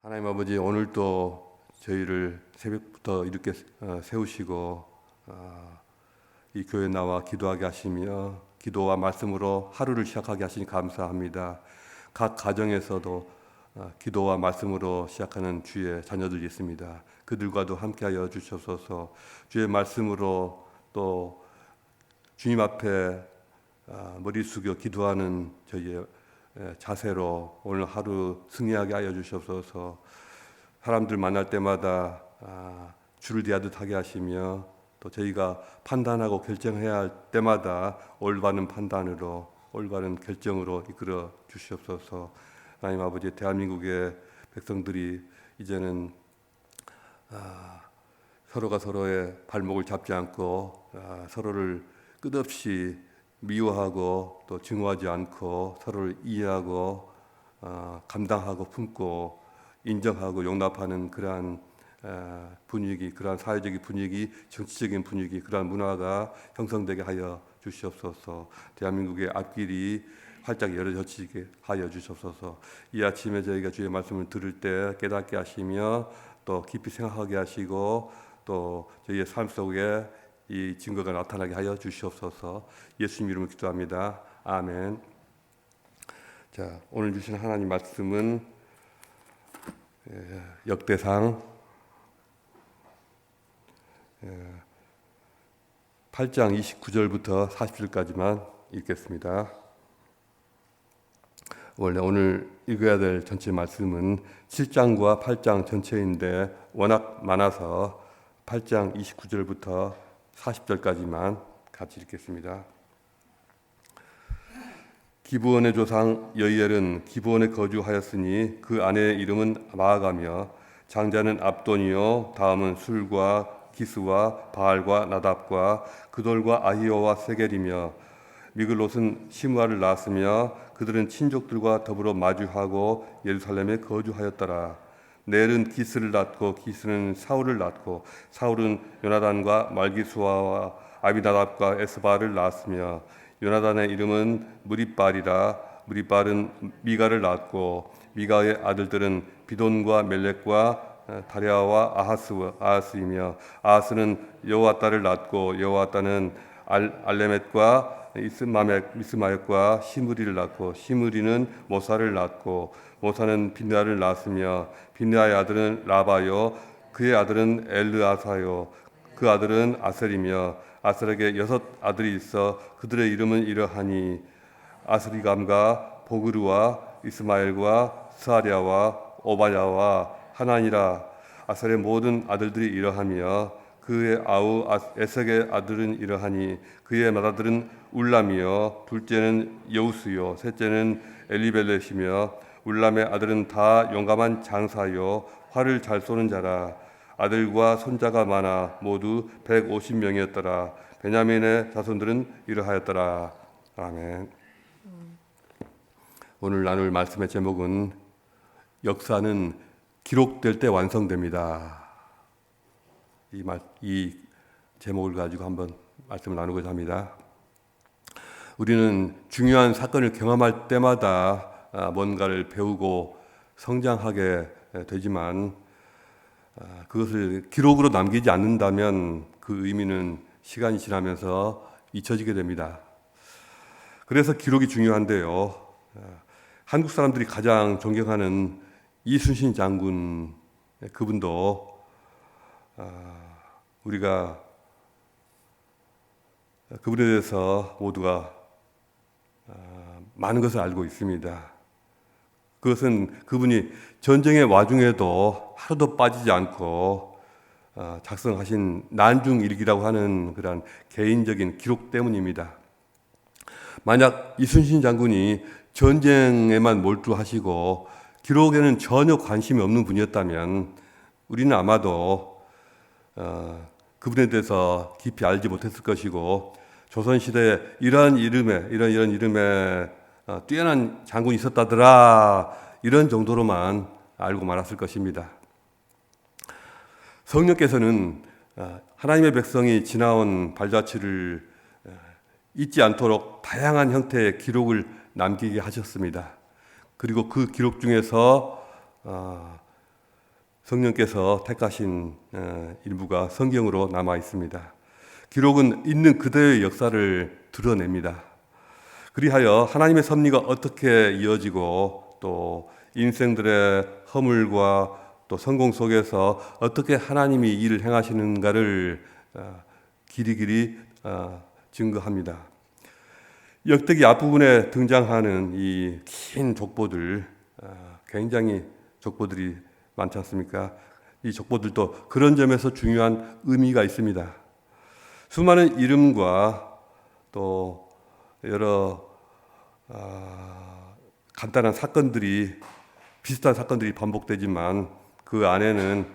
하나님 아버지, 오늘도 저희를 새벽부터 이렇게 세우시고 이 교회에 나와 기도하게 하시며 기도와 말씀으로 하루를 시작하게 하시니 감사합니다. 각 가정에서도 기도와 말씀으로 시작하는 주의 자녀들이 있습니다. 그들과도 함께하여 주셔서 주의 말씀으로 또 주님 앞에 머리 숙여 기도하는 저희의 자세로 오늘 하루 승리하게 하여 주셔서 사람들 만날 때마다 줄을 대하듯 하게 하시며 또 저희가 판단하고 결정해야 할 때마다 올바른 판단으로 올바른 결정으로 이끌어 주시옵소서. 하나님 아버지, 대한민국의 백성들이 이제는 서로가 서로의 발목을 잡지 않고 서로를 끝없이 미워하고 또 증오하지 않고 서로를 이해하고 감당하고 품고 인정하고 용납하는 그러한 분위기, 그러한 사회적인 분위기, 정치적인 분위기, 그러한 문화가 형성되게 하여 주시옵소서. 대한민국의 앞길이 활짝 열어젖히게 하여 주시옵소서. 이 아침에 저희가 주의 말씀을 들을 때 깨닫게 하시며 또 깊이 생각하게 하시고 또 저희의 삶 속에 이 증거가 나타나게 하여 주시옵소서. 예수님 이름으로 기도합니다. 아멘. 자, 오늘 주신 하나님 말씀은 역대상 8장 29절부터 40절까지만 읽겠습니다. 원래 오늘 읽어야 될 전체 말씀은 7장과 8장 전체인데 워낙 많아서 8장 29절부터 40절까지만 같이 읽겠습니다. 기브온의 조상 여이엘은 기브온에 거주하였으니 그 아내의 이름은 마아가며 장자는 압돈이요 다음은 술과 기스와 바알과 나답과 그돌과 아히오와 세겔이며 미글롯은 시므아를 낳았으며 그들은 친족들과 더불어 마주하고 예루살렘에 거주하였더라. 넬은 기스를 낳고 기스는 사울을 낳고 사울은 요나단과 말기수아와 아비나답과 에스바를 낳았으며 요나단의 이름은 무리발이라. 무리발은 미가를 낳았고 미가의 아들들은 비돈과 멜렉과 다리아와 아하스이며 아하스는 여호와따를 낳았고 여호와따는 알레멧과 이스마엘과 시므리를 낳고 시므리는 모사를 낳고 모사는 빈야를 낳았으며 빈야의 아들은 라바요 그의 아들은 엘르아사요 그 아들은 아셀이며 아셀에게 6 아들이 있어 그들의 이름은 이러하니 아스리감과 보그르와 이스마엘과 스아랴와 오바야와 하나니라. 아셀의 모든 아들들이 이러하며 그의 아우 에색의 아들은 이러하니 그의 맏아들은 울람이요 둘째는 여우스요 셋째는 엘리벨렛이며 울람의 아들은 다 용감한 장사요 활을 잘 쏘는 자라. 아들과 손자가 많아 모두 150명이었더라. 베냐민의 자손들은 이러하였더라. 아멘. 오늘 나눌 말씀의 제목은 역사는 기록될 때 완성됩니다. 이 제목을 가지고 한번 말씀을 나누고자 합니다. 우리는 중요한 사건을 경험할 때마다 뭔가를 배우고 성장하게 되지만 그것을 기록으로 남기지 않는다면 그 의미는 시간이 지나면서 잊혀지게 됩니다. 그래서 기록이 중요한데요. 한국 사람들이 가장 존경하는 이순신 장군, 그분도 우리가 그분에 대해서 모두가 많은 것을 알고 있습니다. 그것은 그분이 전쟁의 와중에도 하루도 빠지지 않고 작성하신 난중일기라고 하는 그런 개인적인 기록 때문입니다. 만약 이순신 장군이 전쟁에만 몰두하시고 기록에는 전혀 관심이 없는 분이었다면 우리는 아마도 그분에 대해서 깊이 알지 못했을 것이고 조선시대에 이런 이름에 뛰어난 장군이 있었다더라 이런 정도로만 알고 말았을 것입니다. 성령께서는 하나님의 백성이 지나온 발자취를 잊지 않도록 다양한 형태의 기록을 남기게 하셨습니다. 그리고 그 기록 중에서 성령께서 택하신 일부가 성경으로 남아 있습니다. 기록은 있는 그대의 역사를 드러냅니다. 그리하여 하나님의 섭리가 어떻게 이어지고 또 인생들의 허물과 또 성공 속에서 어떻게 하나님이 일을 행하시는가를 길이길이 증거합니다. 역대기 앞부분에 등장하는 이 긴 족보들, 굉장히 족보들이 많지 않습니까? 이 족보들도 그런 점에서 중요한 의미가 있습니다. 수많은 이름과 또 여러 간단한 사건들이, 비슷한 사건들이 반복되지만 그 안에는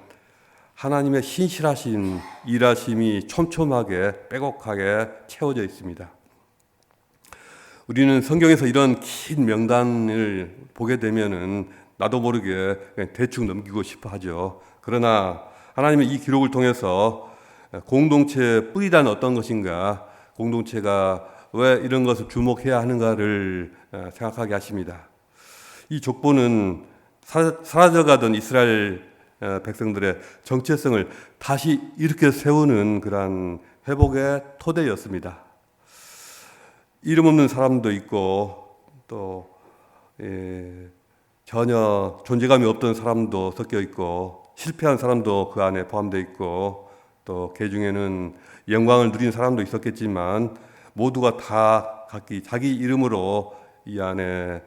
하나님의 신실하신 일하심이 촘촘하게 빼곡하게 채워져 있습니다. 우리는 성경에서 이런 긴 명단을 보게 되면은 나도 모르게 그냥 대충 넘기고 싶어 하죠. 그러나 하나님의 이 기록을 통해서 공동체의 뿌리란 어떤 것인가, 공동체가 왜 이런 것을 주목해야 하는가를 생각하게 하십니다. 이 족보는 사라져가던 이스라엘 백성들의 정체성을 다시 일으켜 세우는 그러한 회복의 토대였습니다. 이름 없는 사람도 있고 또 전혀 존재감이 없던 사람도 섞여 있고 실패한 사람도 그 안에 포함되어 있고 또 그 중에는 영광을 누린 사람도 있었겠지만 모두가 다 각기 자기 이름으로 이 안에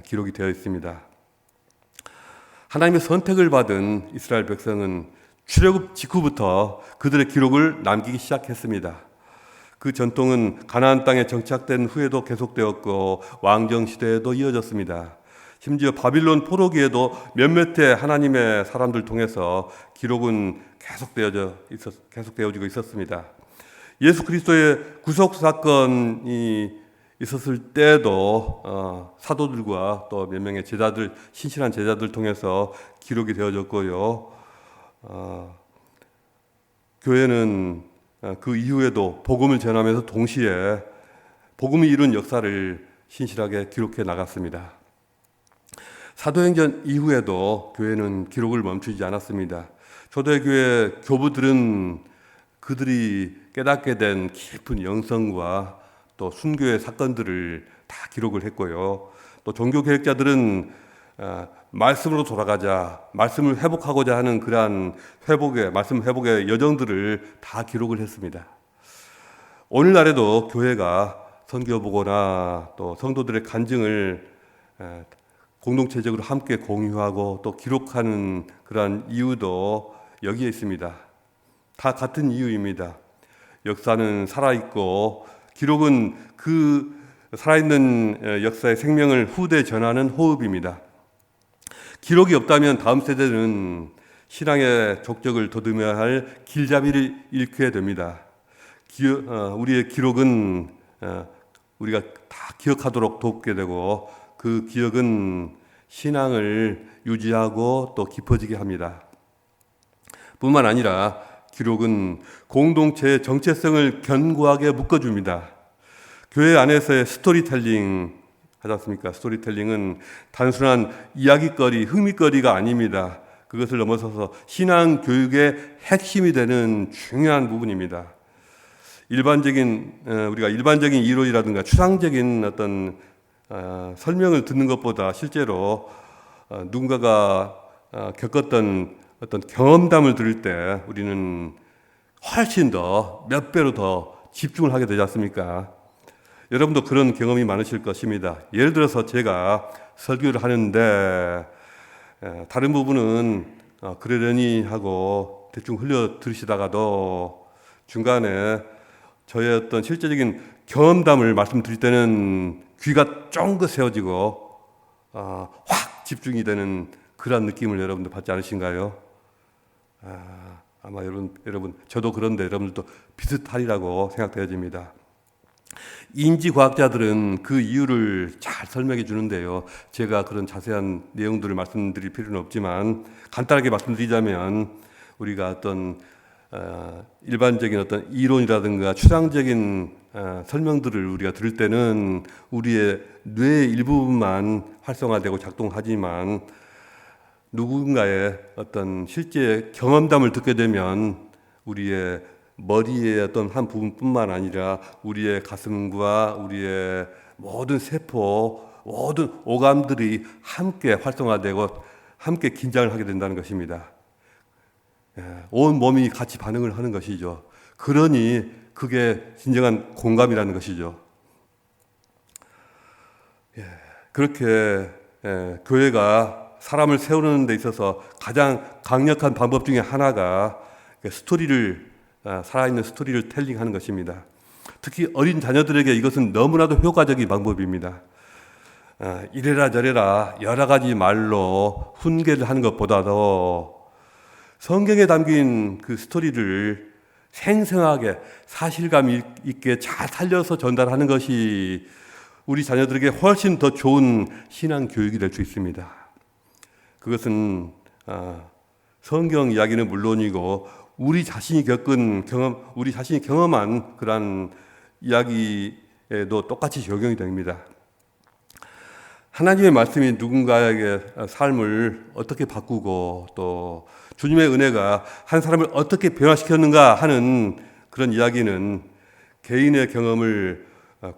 기록이 되어 있습니다. 하나님의 선택을 받은 이스라엘 백성은 출애굽 직후부터 그들의 기록을 남기기 시작했습니다. 그 전통은 가나안 땅에 정착된 후에도 계속되었고 왕정 시대에도 이어졌습니다. 심지어 바빌론 포로기에도 몇몇의 하나님의 사람들 통해서 기록은 계속되어지고 있었습니다. 예수 그리스도의 구속 사건이 있었을 때도 사도들과 또 몇 명의 제자들, 신실한 제자들 통해서 기록이 되어졌고요. 교회는 그 이후에도 복음을 전하면서 동시에 복음이 이룬 역사를 신실하게 기록해 나갔습니다. 사도행전 이후에도 교회는 기록을 멈추지 않았습니다. 초대교회 교부들은 그들이 깨닫게 된 깊은 영성과 또 순교의 사건들을 다 기록을 했고요. 또 종교개혁자들은 말씀으로 돌아가자, 말씀을 회복하고자 하는 그러한 말씀 회복의 여정들을 다 기록을 했습니다. 오늘날에도 교회가 선교보거나 또 성도들의 간증을 공동체적으로 함께 공유하고 또 기록하는 그러한 이유도 여기에 있습니다. 다 같은 이유입니다. 역사는 살아있고 기록은 그 살아있는 역사의 생명을 후대에 전하는 호흡입니다. 기록이 없다면 다음 세대는 신앙의 족적을 더듬어야 할 길잡이를 잃게 됩니다. 우리의 기록은 우리가 다 기억하도록 돕게 되고 그 기억은 신앙을 유지하고 또 깊어지게 합니다. 뿐만 아니라 기록은 공동체의 정체성을 견고하게 묶어줍니다. 교회 안에서의 스토리텔링 하지 않습니까? 스토리텔링은 단순한 이야기거리, 흥미거리가 아닙니다. 그것을 넘어서서 신앙 교육의 핵심이 되는 중요한 부분입니다. 우리가 일반적인 이론이라든가 추상적인 어떤 설명을 듣는 것보다 실제로 누군가가 겪었던 어떤 경험담을 들을 때 우리는 훨씬 더 몇 배로 더 집중을 하게 되지 않습니까? 여러분도 그런 경험이 많으실 것입니다. 예를 들어서 제가 설교를 하는데 다른 부분은 그러려니 하고 대충 흘려 들으시다가도 중간에 저의 어떤 실제적인 경험담을 말씀드릴 때는 귀가 쫑긋 세워지고 확 집중이 되는 그런 느낌을 여러분들 받지 않으신가요? 아마 여러분 저도 그런데 여러분들도 비슷하리라고 생각되어집니다. 인지과학자들은 그 이유를 잘 설명해 주는데요. 제가 그런 자세한 내용들을 말씀드릴 필요는 없지만 간단하게 말씀드리자면 우리가 어떤 일반적인 어떤 이론이라든가 추상적인 설명들을 우리가 들을 때는 우리의 뇌의 일부분만 활성화되고 작동하지만 누군가의 어떤 실제 경험담을 듣게 되면 우리의 머리의 어떤 한 부분뿐만 아니라 우리의 가슴과 우리의 모든 세포, 모든 오감들이 함께 활성화되고 함께 긴장을 하게 된다는 것입니다. 온 몸이 같이 반응을 하는 것이죠. 그러니 그게 진정한 공감이라는 것이죠. 그렇게 교회가 사람을 세우는 데 있어서 가장 강력한 방법 중에 하나가 스토리를, 살아있는 스토리를 텔링하는 것입니다. 특히 어린 자녀들에게 이것은 너무나도 효과적인 방법입니다. 이래라 저래라 여러 가지 말로 훈계를 하는 것보다도 성경에 담긴 그 스토리를 생생하게 사실감 있게 잘 살려서 전달하는 것이 우리 자녀들에게 훨씬 더 좋은 신앙 교육이 될 수 있습니다. 그것은 성경 이야기는 물론이고 우리 자신이 겪은 경험, 우리 자신이 경험한 그러한 이야기에도 똑같이 적용이 됩니다. 하나님의 말씀이 누군가에게 삶을 어떻게 바꾸고 또 주님의 은혜가 한 사람을 어떻게 변화시켰는가 하는 그런 이야기는 개인의 경험을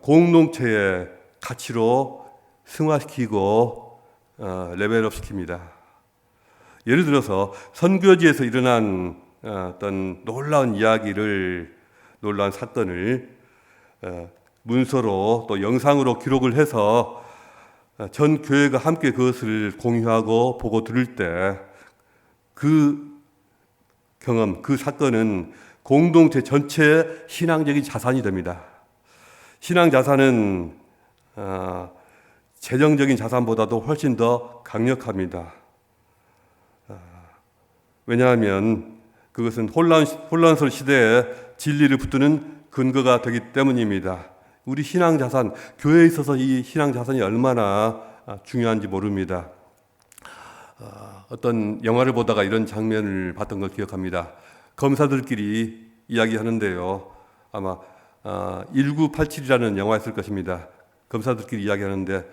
공동체의 가치로 승화시키고 레벨업 시킵니다. 예를 들어서 선교지에서 일어난 어떤 놀라운 사건을 문서로 또 영상으로 기록을 해서 전 교회가 함께 그것을 공유하고 보고 들을 때 그 경험, 그 사건은 공동체 전체의 신앙적인 자산이 됩니다. 신앙 자산은 재정적인 자산보다도 훨씬 더 강력합니다. 왜냐하면 그것은 혼란스러운 시대에 진리를 붙드는 근거가 되기 때문입니다. 우리 신앙 자산, 교회에 있어서 이 신앙 자산이 얼마나 중요한지 모릅니다. 어떤 영화를 보다가 이런 장면을 봤던 걸 기억합니다. 검사들끼리 이야기하는데요. 아마 1987이라는 영화였을 것입니다. 검사들끼리 이야기하는데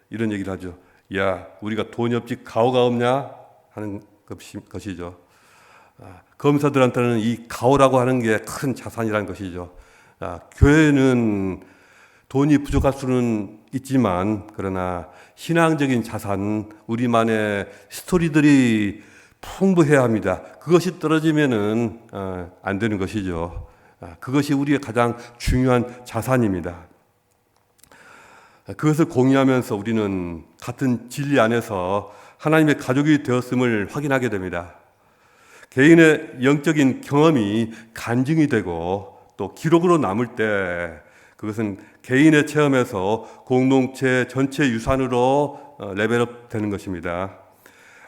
이런 얘기를 하죠. 야, 우리가 돈이 없지 가오가 없냐? 하는 것이죠. 검사들한테는 이 가오라고 하는 게 큰 자산이라는 것이죠. 교회는 돈이 부족할 수는 있지만 그러나 신앙적인 자산, 우리만의 스토리들이 풍부해야 합니다. 그것이 떨어지면은 안 되는 것이죠. 그것이 우리의 가장 중요한 자산입니다. 그것을 공유하면서 우리는 같은 진리 안에서 하나님의 가족이 되었음을 확인하게 됩니다. 개인의 영적인 경험이 간증이 되고 또 기록으로 남을 때 그것은 개인의 체험에서 공동체 전체 유산으로 레벨업 되는 것입니다.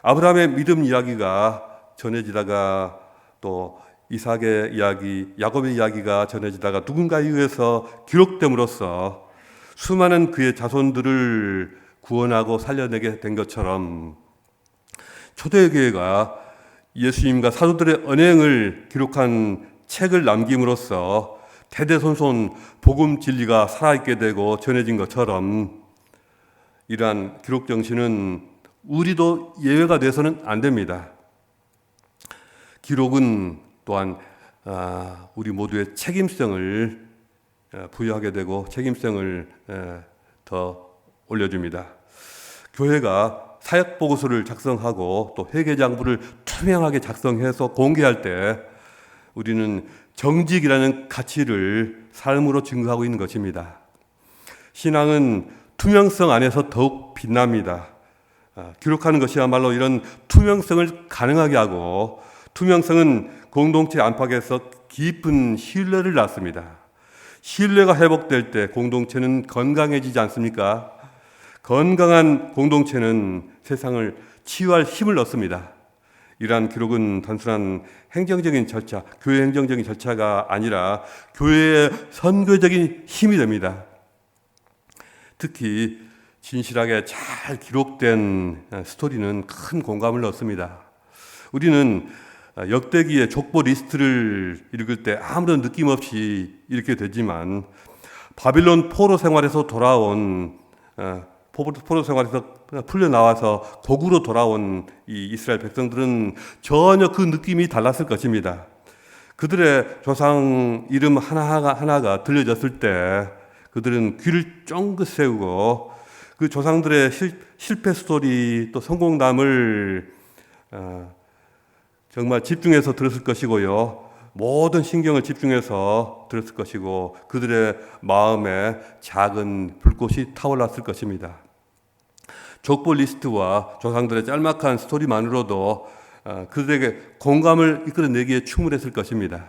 아브라함의 믿음 이야기가 전해지다가 또 이삭의 이야기, 야곱의 이야기가 전해지다가 누군가에 의해서 기록됨으로써 수많은 그의 자손들을 구원하고 살려내게 된 것처럼 초대교회가 예수님과 사도들의 언행을 기록한 책을 남김으로써 대대손손 복음 진리가 살아있게 되고 전해진 것처럼 이러한 기록 정신은 우리도 예외가 돼서는 안 됩니다. 기록은 또한 우리 모두의 책임성을 부여하게 되고 책임성을 더 올려줍니다. 교회가 사역보고서를 작성하고 또 회계장부를 투명하게 작성해서 공개할 때 우리는 정직이라는 가치를 삶으로 증거하고 있는 것입니다. 신앙은 투명성 안에서 더욱 빛납니다. 기록하는 것이야말로 이런 투명성을 가능하게 하고 투명성은 공동체 안팎에서 깊은 신뢰를 낳습니다. 신뢰가 회복될 때 공동체는 건강해지지 않습니까? 건강한 공동체는 세상을 치유할 힘을 얻습니다. 이러한 기록은 단순한 행정적인 절차, 교회 행정적인 절차가 아니라 교회의 선교적인 힘이 됩니다. 특히 진실하게 잘 기록된 스토리는 큰 공감을 얻습니다. 우리는 역대기의 족보 리스트를 읽을 때 아무런 느낌 없이 읽게 되지만 바빌론 포로 생활에서 돌아온 포로 생활에서 풀려 나와서 고국으로 돌아온 이 이스라엘 백성들은 전혀 그 느낌이 달랐을 것입니다. 그들의 조상 이름 하나가 들려졌을 때 그들은 귀를 쫑긋 세우고 그 조상들의 실패 스토리 또 성공담을 정말 집중해서 들었을 것이고요. 모든 신경을 집중해서 들었을 것이고 그들의 마음에 작은 불꽃이 타올랐을 것입니다. 족보 리스트와 조상들의 짤막한 스토리만으로도 그들에게 공감을 이끌어내기에 충분했을 것입니다.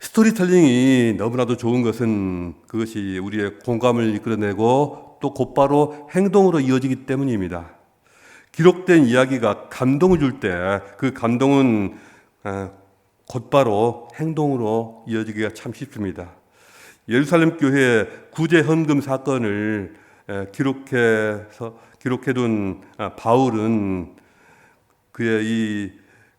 스토리텔링이 너무나도 좋은 것은 그것이 우리의 공감을 이끌어내고 또 곧바로 행동으로 이어지기 때문입니다. 기록된 이야기가 감동을 줄 때 그 감동은 곧바로 행동으로 이어지기가 참 쉽습니다. 예루살렘 교회의 구제 헌금 사건을 기록해둔 바울은 그의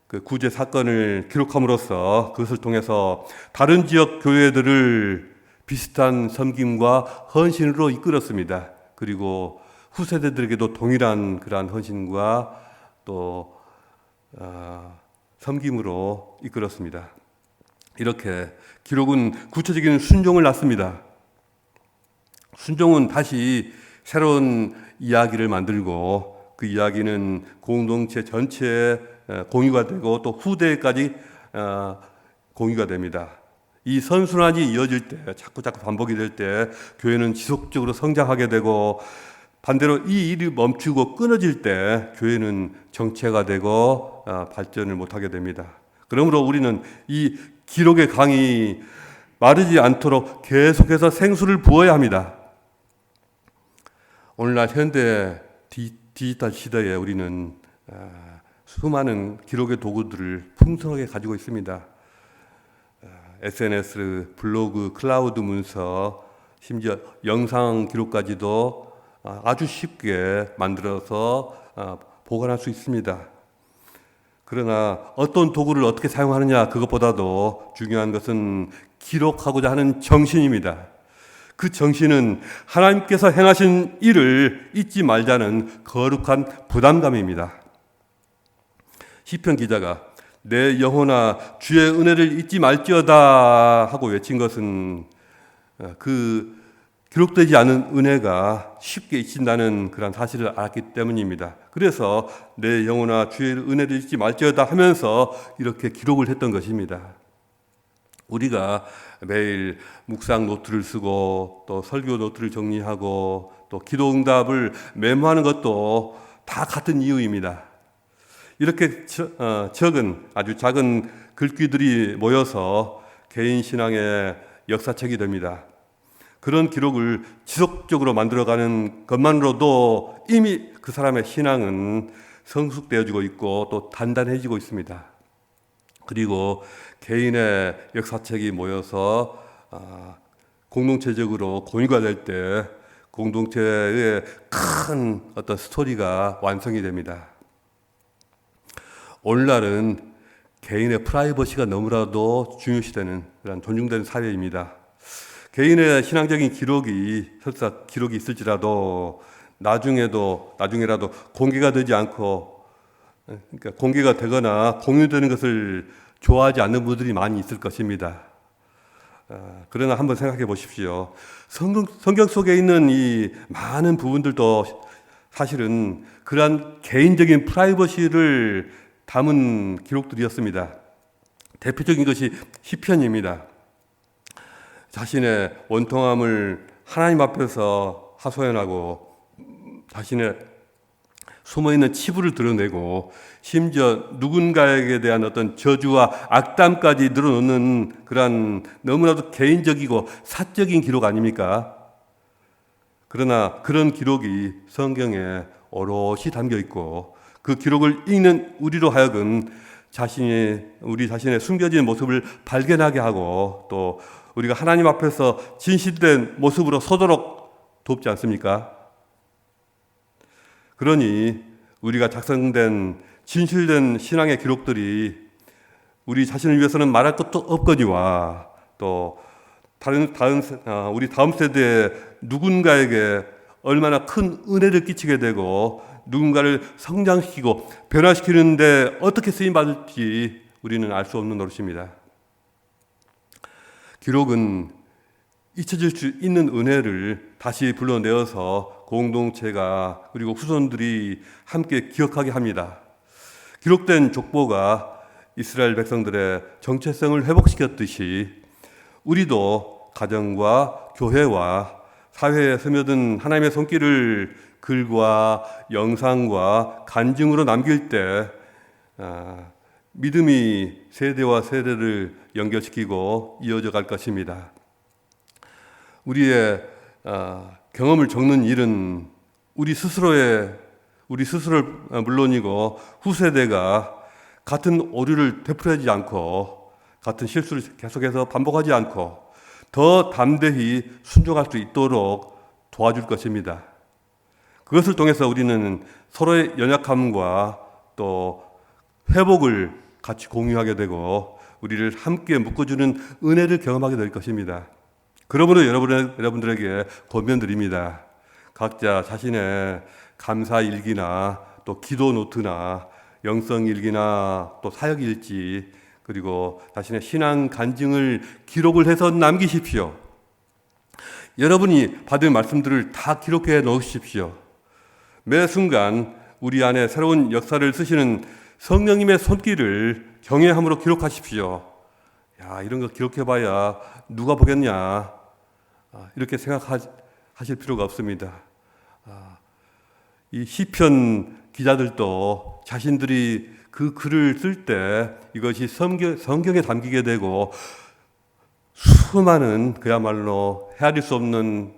그 구제 사건을 기록함으로써 그것을 통해서 다른 지역 교회들을 비슷한 섬김과 헌신으로 이끌었습니다. 그리고 후세대들에게도 동일한 그러한 헌신과 또 섬김으로 이끌었습니다. 이렇게 기록은 구체적인 순종을 낳습니다. 순종은 다시 새로운 이야기를 만들고 그 이야기는 공동체 전체에 공유가 되고 또 후대까지 공유가 됩니다. 이 선순환이 이어질 때 자꾸 반복이 될 때 교회는 지속적으로 성장하게 되고 반대로 이 일이 멈추고 끊어질 때 교회는 정체가 되고 발전을 못하게 됩니다. 그러므로 우리는 이 기록의 강이 마르지 않도록 계속해서 생수를 부어야 합니다. 오늘날 현대 디지털 시대에 우리는 수많은 기록의 도구들을 풍성하게 가지고 있습니다. SNS, 블로그, 클라우드 문서, 심지어 영상 기록까지도 아주 쉽게 만들어서 보관할 수 있습니다. 그러나 어떤 도구를 어떻게 사용하느냐 그것보다도 중요한 것은 기록하고자 하는 정신입니다. 그 정신은 하나님께서 행하신 일을 잊지 말자는 거룩한 부담감입니다. 시편 기자가 내 영혼아 주의 은혜를 잊지 말지어다 하고 외친 것은 그 기록되지 않은 은혜가 쉽게 잊힌다는 그런 사실을 알았기 때문입니다. 그래서 내 영혼아 주의 은혜를 잊지 말지어다 하면서 이렇게 기록을 했던 것입니다. 우리가 매일 묵상 노트를 쓰고 또 설교 노트를 정리하고 또 기도 응답을 메모하는 것도 다 같은 이유입니다. 이렇게 아주 작은 글귀들이 모여서 개인 신앙의 역사책이 됩니다. 그런 기록을 지속적으로 만들어가는 것만으로도 이미 그 사람의 신앙은 성숙되어지고 있고 또 단단해지고 있습니다. 그리고 개인의 역사책이 모여서 공동체적으로 공유가 될 때 공동체의 큰 어떤 스토리가 완성이 됩니다. 오늘날은 개인의 프라이버시가 너무나도 중요시되는 그런 존중되는 사회입니다. 개인의 신앙적인 설사 기록이 있을지라도 나중에라도 공개가 되지 않고 그러니까 공개가 되거나 공유되는 것을 좋아하지 않는 분들이 많이 있을 것입니다. 그러나 한번 생각해 보십시오. 성경 속에 있는 이 많은 부분들도 사실은 그러한 개인적인 프라이버시를 담은 기록들이었습니다. 대표적인 것이 시편입니다. 자신의 원통함을 하나님 앞에서 하소연하고 자신의 숨어있는 치부를 드러내고 심지어 누군가에게 대한 어떤 저주와 악담까지 늘어놓는 그러한 너무나도 개인적이고 사적인 기록 아닙니까? 그러나 그런 기록이 성경에 오롯이 담겨 있고 그 기록을 읽는 우리로 하여금 우리 자신의 숨겨진 모습을 발견하게 하고 또 우리가 하나님 앞에서 진실된 모습으로 서도록 돕지 않습니까? 그러니 우리가 작성된 진실된 신앙의 기록들이 우리 자신을 위해서는 말할 것도 없거니와 또 우리 다음 세대에 누군가에게 얼마나 큰 은혜를 끼치게 되고 누군가를 성장시키고 변화시키는데 어떻게 쓰임받을지 우리는 알 수 없는 노릇입니다. 기록은 잊혀질 수 있는 은혜를 다시 불러내어서 공동체가 그리고 후손들이 함께 기억하게 합니다. 기록된 족보가 이스라엘 백성들의 정체성을 회복시켰듯이 우리도 가정과 교회와 사회에 스며든 하나님의 손길을 글과 영상과 간증으로 남길 때 믿음이 세대와 세대를 연결시키고 이어져 갈 것입니다. 우리의 경험을 적는 일은 우리 스스로를 물론이고 후세대가 같은 오류를 되풀이하지 않고 같은 실수를 계속해서 반복하지 않고 더 담대히 순종할 수 있도록 도와줄 것입니다. 그것을 통해서 우리는 서로의 연약함과 또 회복을 같이 공유하게 되고 우리를 함께 묶어주는 은혜를 경험하게 될 것입니다. 그러므로 여러분들에게 권면드립니다. 각자 자신의 감사 일기나 또 기도 노트나 영성 일기나 또 사역 일지 그리고 자신의 신앙 간증을 기록을 해서 남기십시오. 여러분이 받은 말씀들을 다 기록해 놓으십시오. 매 순간 우리 안에 새로운 역사를 쓰시는 성령님의 손길을 경외함으로 기록하십시오. 야, 이런 거 기록해봐야 누가 보겠냐 이렇게 생각하실 필요가 없습니다. 이 시편 기자들도 자신들이 그 글을 쓸 때 이것이 성경에 담기게 되고 수많은 그야말로 헤아릴 수 없는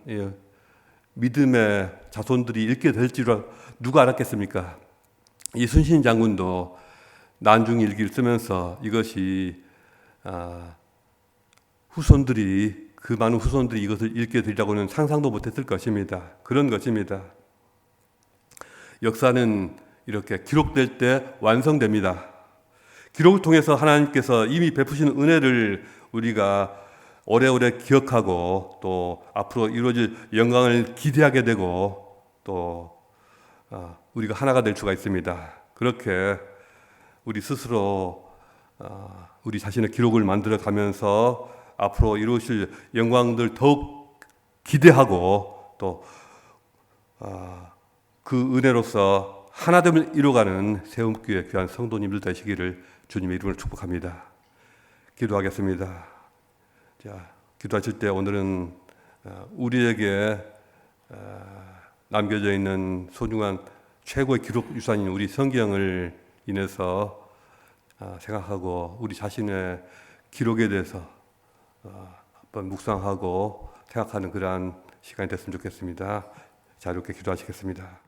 믿음의 자손들이 읽게 될 줄 누가 알았겠습니까? 이순신 장군도 난중 일기를 쓰면서 이것이 그 많은 후손들이 이것을 읽게 되리라고는 상상도 못했을 것입니다. 그런 것입니다. 역사는 이렇게 기록될 때 완성됩니다. 기록을 통해서 하나님께서 이미 베푸신 은혜를 우리가 오래오래 기억하고 또 앞으로 이루어질 영광을 기대하게 되고 또 우리가 하나가 될 수가 있습니다. 그렇게 우리 스스로 우리 자신의 기록을 만들어 가면서 앞으로 이루어질 영광들 더욱 기대하고 또 그 은혜로서 하나됨을 이루어가는 세움교회 귀한 성도님들 되시기를 주님의 이름으로 축복합니다. 기도하겠습니다. 자, 기도하실 때 오늘은 우리에게 남겨져 있는 소중한 최고의 기록 유산인 우리 성경을 인해서 생각하고 우리 자신의 기록에 대해서 한번 묵상하고 생각하는 그러한 시간이 됐으면 좋겠습니다. 자, 이렇게 기도하시겠습니다.